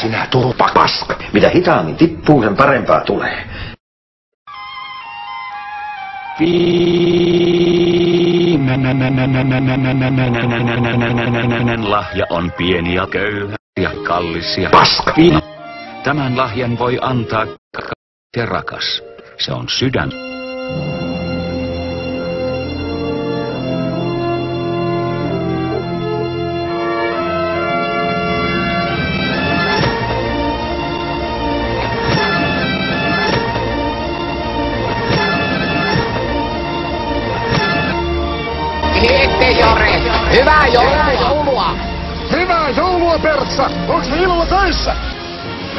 sinä turpa paska. Mitä hitaammin tippuu, sen parempaa tulee. Viimeinen lahja on pieni ja köyhä ja kallis ja Paska! Tämän lahjan voi antaa ja rakas. Se on sydän. Hyvää joulua! Hyvää joulua, Pertsa! Onks me illalla töissä?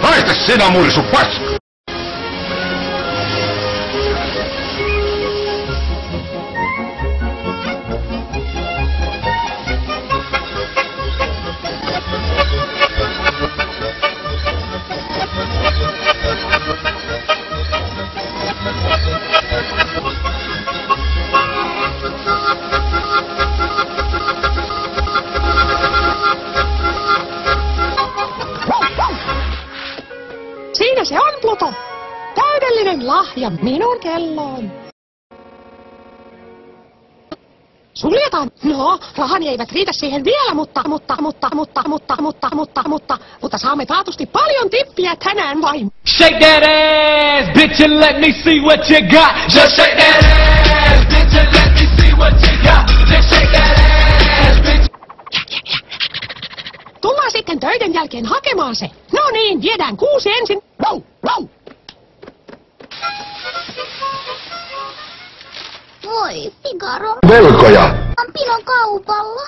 Haista sinä mursu paska! Siinä se on, Pluto! Täydellinen lahja minun kelloon. Suljetaan. No, rahani eivät riitä siihen vielä, mutta saamme taatusti paljon tippiä tänään vain. Shake that ass, bitch, and let me see what you got. Just shake that ass, bitch, and let me see what you got. Just shake that ass, bitch. Tullaan sitten töiden jälkeen hakemaan se. No niin, viedään kuusi ensin. Wow, wow. Voi, Figaro. Velkoja! Pinon kaupalla.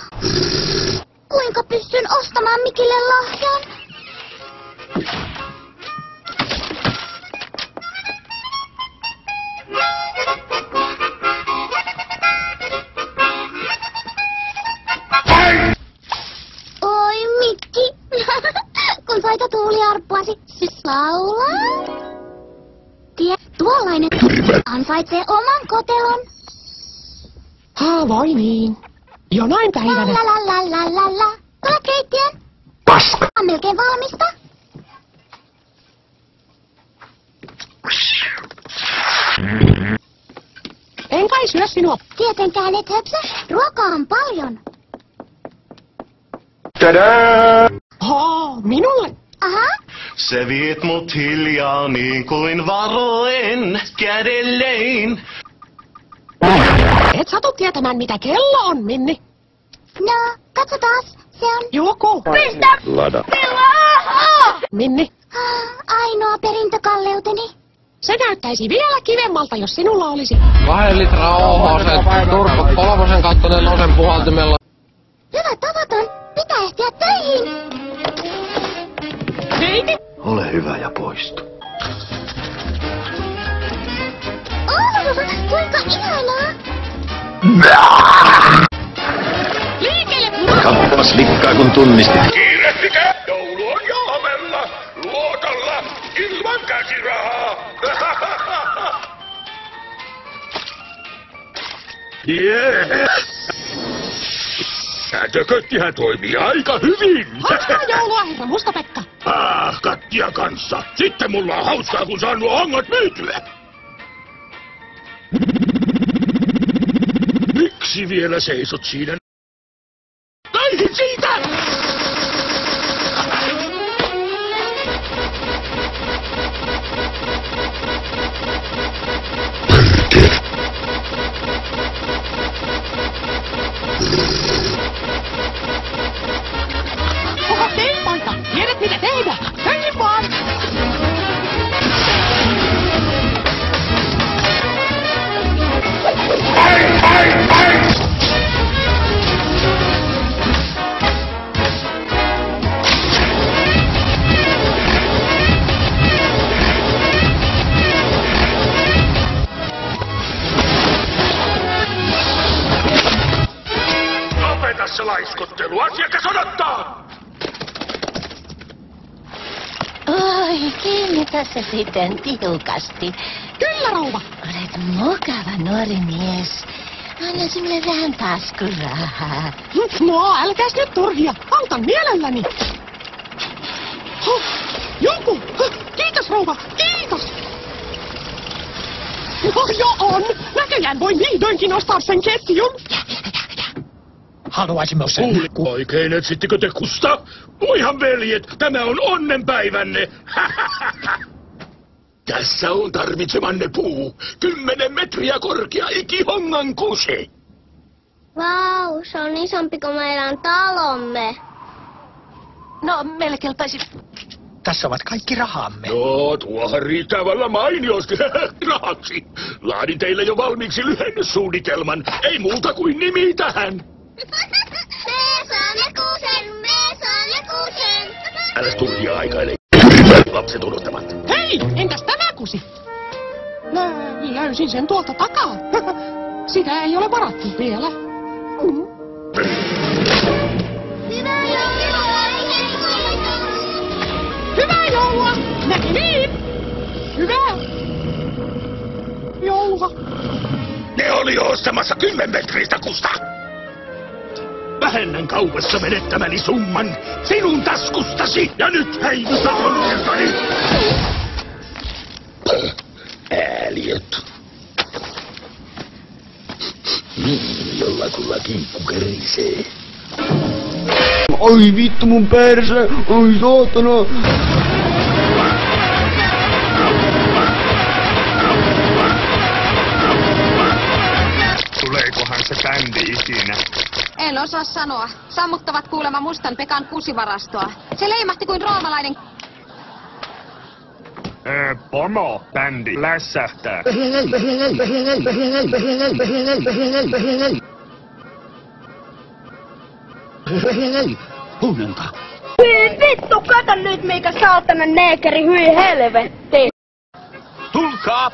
Kuinka pystyn ostamaan Mikille lahjan? Oi, Mikki. Kun soita tuuliarppuasi, laulaa. Tuollainen ansaitsee oman kotelon. Voi niin. Jonain päivänä. La. Tule keittiön. Paska! On melkein valmista. En kai syö sinua. Tietenkään et höpsö. Ruokaa on paljon. Tadaa! Minulle. Aha. Se viet mut hiljaa niin kuin varoen kädellein. Et satu tietämään mitä kello on, Minni. No, katsotaas. Se on... Joku. Pistä! Lada. Minni. Ainoa perintökalleuteni. Se näyttäisi vielä kivemmalta, jos sinulla olisi. 2 litraa OHC, turpa 3 kautta 4 puhaltimella. Hyvä tavaton. Pitää ehtiä töihin. Heiti. Ole hyvä ja poistu. Kuinka ihanaa. Liikkeelle. Kappas likkaa kun tunnistit. Kiirehtikää! Joulu on jo ovella! Luotolla! Ilman käsirahaa! Säätököttihän toimii aika hyvin! Hauskaa joulua, herra Musta-Pekka. Kattia kanssa. Sitten mulla on hauskaa, kun saan nuo hongot myytyä. Miksi vielä seisot siinä? Näihin siitä! Koko tempaita. Tiedät mitä tehdä. Töihin vaan. Lopeta se laiskottelu. Asiakas odottaa! Oi, kiinnitä se sitten tiukasti. Kyllä, rouva. Olet mukava nuori mies. Anna sinulle vähän taskurahaa. No, älkääs nyt turhia. Autan mielelläni. Huh. rouva. Kiitos. No jo on. Näköjään voin vihdoinkin ostaa sen ketjun. Haluaisimme sen. Kuuliko oikein, etsittekö te Kusta? Voihan veljet, tämä on onnenpäivänne. Tässä on tarvitsemanne puu. 10 metriä korkea ikihongan kuse. Vau, se on isompi kuin meidän talomme. No, meille kelpaisi... Tässä ovat kaikki rahamme. No, tuohan riittää vallan mainiosti rahaksi. Laadin teille jo valmiiksi lyhennyssuunnitelman. Ei muuta kuin nimi tähän. Me saamme kuusen. Älä turhia aikaile. Lapset odottavat. Hei, entäs tämä kusi? Löysin sen tuolta takaa. Sitä ei ole varattu vielä. Hyvää joulua! Näkemiin! Hyvää joulua! Ne oli ostamassa 10 metristä Kusta. Vähennän kaupassa menettämäni summan sinun taskustasi ja nyt heiluta onneltani. Ääliöt. Jollakulla kinkku kerisee. Ai vittu mun perse! Ai saatana! Tuleekohan se bändi ikinä? En osaa sanoa. Sammuttavat kuulemma Mustan Pekan kusivarastoa. Se leimahti kuin roomalainen... Pomo, bändi, lässähtää. Huomenta. Hyi vittu, kato nyt mikä saatana neekeri, hyi helvetti. Tulkaa